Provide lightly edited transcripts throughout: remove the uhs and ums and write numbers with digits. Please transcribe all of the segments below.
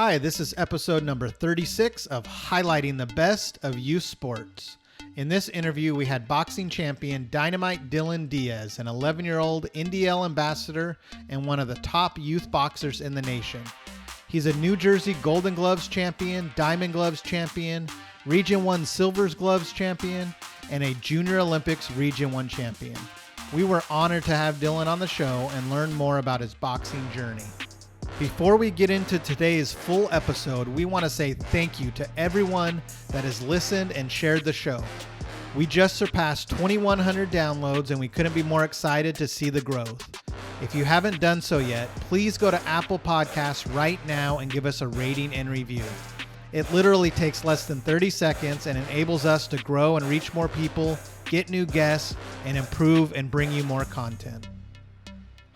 Hi, this is episode number 36 of Highlighting the Best of Youth Sports. In this interview, we had boxing champion Dynamite Dylan Diaz, an 11-year-old NDL Ambassador and one of the top youth boxers in the nation. He's a New Jersey Golden Gloves champion, Diamond Gloves champion, Region 1 Silvers Gloves champion, and a Junior Olympics Region 1 champion. We were honored to have Dylan on the show and learn more about his boxing journey. Before we get into today's full episode, we want to say thank you to everyone that has listened and shared the show. We just surpassed 2,100 downloads and we couldn't be more excited to see the growth. If you haven't done so yet, please go to Apple Podcasts right now and give us a rating and review. It literally takes less than 30 seconds and enables us to grow and reach more people, get new guests, and improve and bring you more content.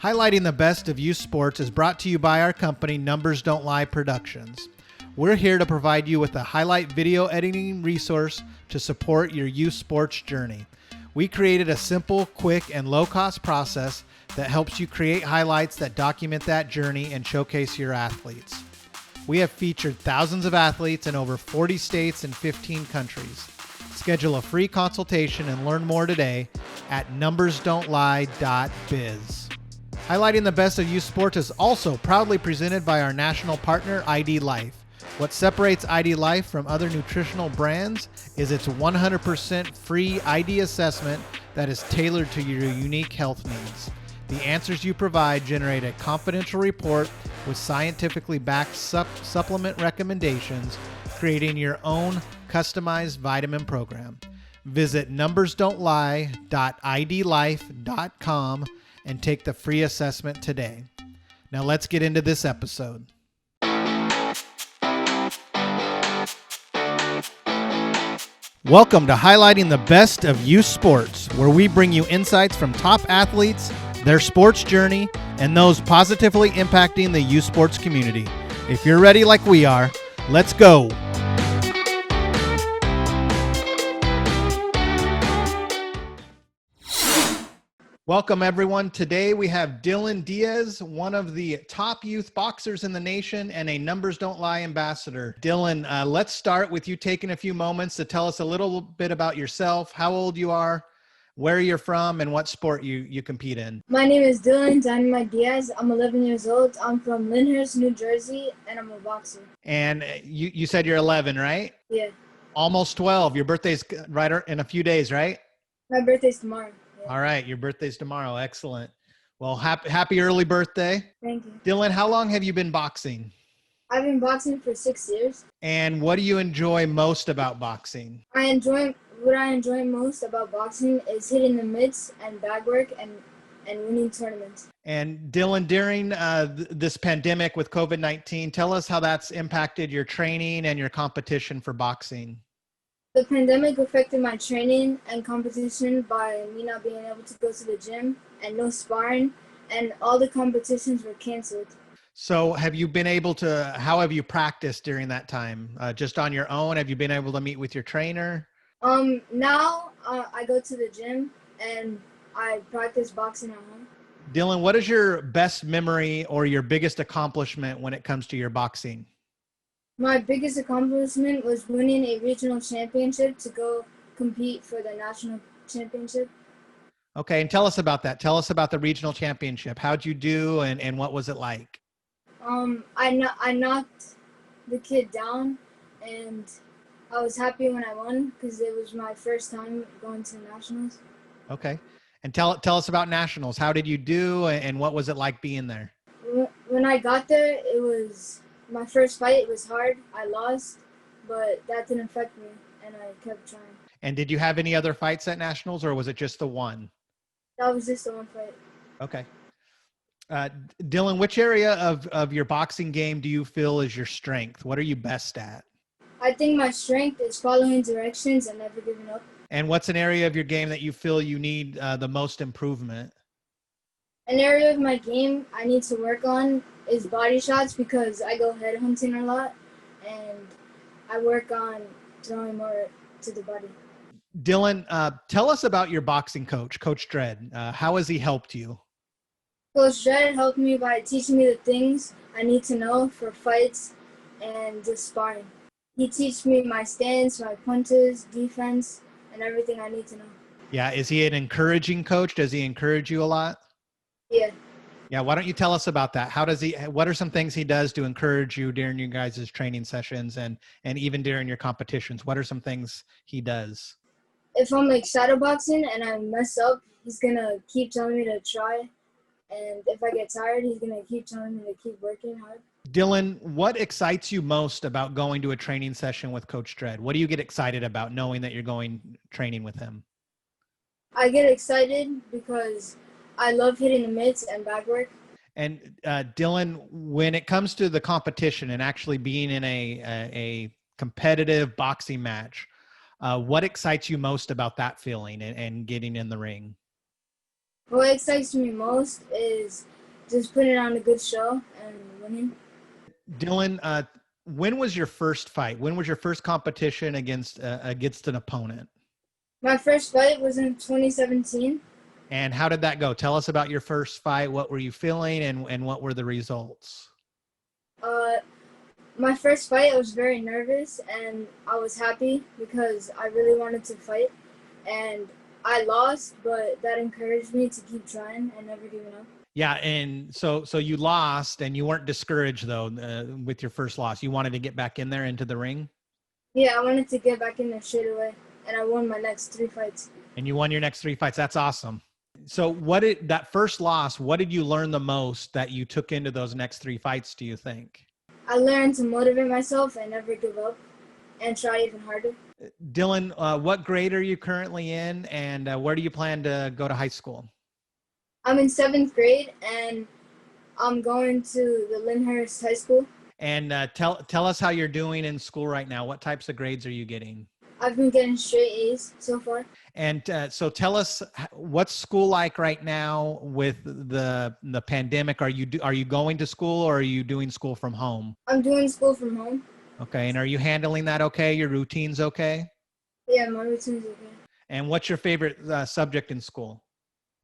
Highlighting the Best of Youth Sports is brought to you by our company, Numbers Don't Lie Productions. We're here to provide you with a highlight video editing resource to support your youth sports journey. We created a simple, quick, and low-cost process that helps you create highlights that document that journey and showcase your athletes. We have featured thousands of athletes in over 40 states and 15 countries. Schedule a free consultation and learn more today at numbersdon'tlie.biz. Highlighting the Best of Youth Sports is also proudly presented by our national partner, ID Life. What separates ID Life from other nutritional brands is its 100% free ID assessment that is tailored to your unique health needs. The answers you provide generate a confidential report with scientifically backed supplement recommendations, creating your own customized vitamin program. Visit numbersdon'tlie.idlife.com and take the free assessment today. Now let's get into this episode. Welcome to Highlighting the Best of Youth Sports, where we bring you insights from top athletes, their sports journey, and those positively impacting the youth sports community. If you're ready like we are, let's go. Welcome, everyone. Today we have Dylan Diaz, one of the top youth boxers in the nation and a Numbers Don't Lie ambassador. Dylan, let's start with you taking a few moments to tell us a little bit about yourself, how old you are, where you're from, and what sport you compete in. My name is Dylan Dynamite Diaz. I'm 11 years old. I'm from Lyndhurst, New Jersey, and I'm a boxer. And you said you're 11, right? Yeah. Almost 12. Your birthday's right in a few days, right? My birthday's tomorrow. All right. Your birthday's tomorrow. Excellent. Well, happy early birthday. Thank you. Dylan, how long have you been boxing? I've been boxing for 6 years. And what do you enjoy most about boxing? What I enjoy most about boxing is hitting the mitts and bag work and winning tournaments. And Dylan, during this pandemic with COVID-19, tell us how that's impacted your training and your competition for boxing. The pandemic affected my training and competition by me not being able to go to the gym and no sparring, and all the competitions were canceled. So how have you practiced during that time? Just on your own? Have you been able to meet with your trainer? Now I go to the gym and I practice boxing at home. Dylan, what is your best memory or your biggest accomplishment when it comes to your boxing? My biggest accomplishment was winning a regional championship to go compete for the national championship. Okay, and tell us about that. Tell us about the regional championship. How'd you do and what was it like? I knocked the kid down and I was happy when I won because it was my first time going to nationals. Okay, and tell us about nationals. How did you do and what was it like being there? When I got there, it was my first fight. It was hard. I lost, but that didn't affect me, and I kept trying. And did you have any other fights at nationals, or was it just the one? That was just the one fight. Okay. Dylan, which area of your boxing game do you feel is your strength? What are you best at? I think my strength is following directions and never giving up. And what's an area of your game that you feel you need the most improvement? An area of my game I need to work on is body shots because I go head hunting a lot, and I work on throwing more to the body. Dylan, tell us about your boxing coach, Coach Dredd. How has he helped you? Coach Dredd helped me by teaching me the things I need to know for fights and just sparring. He teaches me my stance, my punches, defense, and everything I need to know. Yeah. Is he an encouraging coach? Does he encourage you a lot? Yeah. Yeah. Why don't you tell us about that? What are some things he does to encourage you during your guys' training sessions and even during your competitions? What are some things he does? If I'm like shadowboxing and I mess up, he's gonna keep telling me to try. And if I get tired, he's gonna keep telling me to keep working hard. Dylan, what excites you most about going to a training session with Coach Dredd? What do you get excited about knowing that you're going training with him? I get excited because I love hitting the mitts and back work. And Dylan, when it comes to the competition and actually being in a competitive boxing match, what excites you most about that feeling and getting in the ring? What excites me most is just putting on a good show and winning. Dylan, when was your first fight? When was your first competition against an opponent? My first fight was in 2017. And how did that go? Tell us about your first fight. What were you feeling and what were the results? My first fight, I was very nervous and I was happy because I really wanted to fight. And I lost, but that encouraged me to keep trying and never giving up. Yeah, and so you lost and you weren't discouraged though with your first loss. You wanted to get back in there into the ring? Yeah, I wanted to get back in there straight away, and I won my next 3 fights. And you won your next 3 fights. That's awesome. So that first loss, what did you learn the most that you took into those next 3 fights, do you think? I learned to motivate myself and never give up and try even harder. Dylan, what grade are you currently in and where do you plan to go to high school? I'm in 7th grade and I'm going to the Lyndhurst High School. And tell us how you're doing in school right now. What types of grades are you getting? I've been getting straight A's so far. And so tell us, what's school like right now with the pandemic? Are you going to school or are you doing school from home? I'm doing school from home. Okay. And are you handling that okay? Your routine's okay? Yeah, my routine's okay. And what's your favorite subject in school?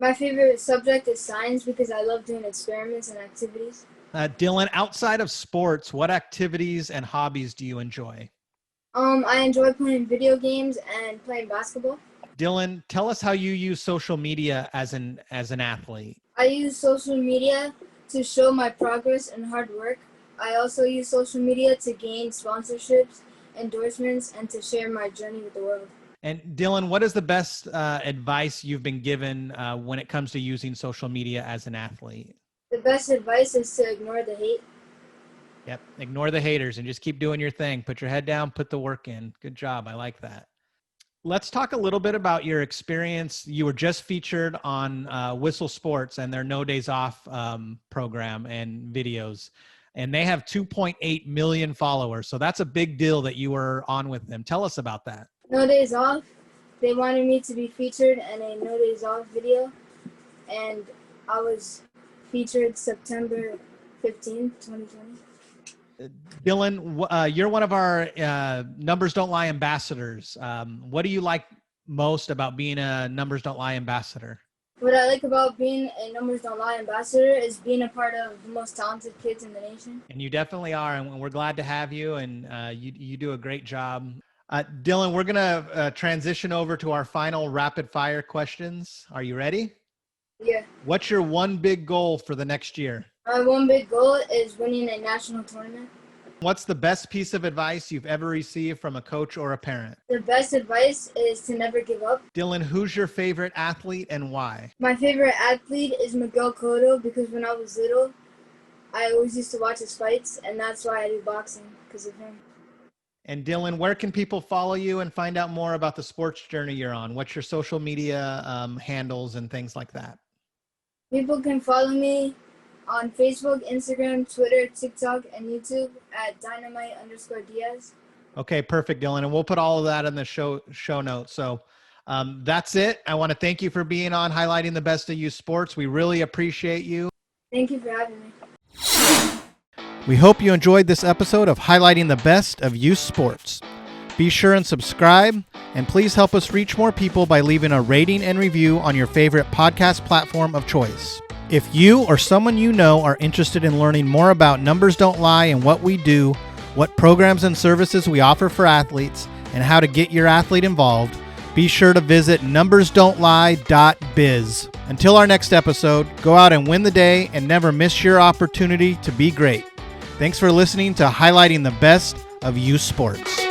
My favorite subject is science because I love doing experiments and activities. Dylan, outside of sports, what activities and hobbies do you enjoy? I enjoy playing video games and playing basketball. Dylan, tell us how you use social media as an athlete. I use social media to show my progress and hard work. I also use social media to gain sponsorships, endorsements, and to share my journey with the world. And Dylan, what is the best advice you've been given when it comes to using social media as an athlete? The best advice is to ignore the hate. Yep. Ignore the haters and just keep doing your thing. Put your head down, put the work in. Good job. I like that. Let's talk a little bit about your experience. You were just featured on Whistle Sports and their No Days Off program and videos. And they have 2.8 million followers. So that's a big deal that you were on with them. Tell us about that. No Days Off. They wanted me to be featured in a No Days Off video. And I was featured September 15, 2020. Dylan, you're one of our Numbers Don't Lie ambassadors. What do you like most about being a Numbers Don't Lie ambassador? What I like about being a Numbers Don't Lie ambassador is being a part of the most talented kids in the nation. And you definitely are, and we're glad to have you, and you do a great job. Dylan, we're going to transition over to our final rapid fire questions. Are you ready? Yeah. What's your one big goal for the next year? My one big goal is winning a national tournament. What's the best piece of advice you've ever received from a coach or a parent? The best advice is to never give up. Dylan, who's your favorite athlete and why? My favorite athlete is Miguel Cotto because when I was little, I always used to watch his fights, and that's why I do boxing, because of him. And Dylan, where can people follow you and find out more about the sports journey you're on? What's your social media handles and things like that? People can follow me on Facebook, Instagram, Twitter, TikTok, and YouTube at Dynamite_Diaz. Okay, perfect, Dylan. And we'll put all of that in the show notes. So that's it. I want to thank you for being on Highlighting the Best of Youth Sports. We really appreciate you. Thank you for having me. We hope you enjoyed this episode of Highlighting the Best of Youth Sports. Be sure and subscribe, and please help us reach more people by leaving a rating and review on your favorite podcast platform of choice. If you or someone you know are interested in learning more about Numbers Don't Lie and what we do, what programs and services we offer for athletes, and how to get your athlete involved, be sure to visit numbersdon'tlie.biz. Until our next episode, go out and win the day and never miss your opportunity to be great. Thanks for listening to Highlighting the Best of Youth Sports.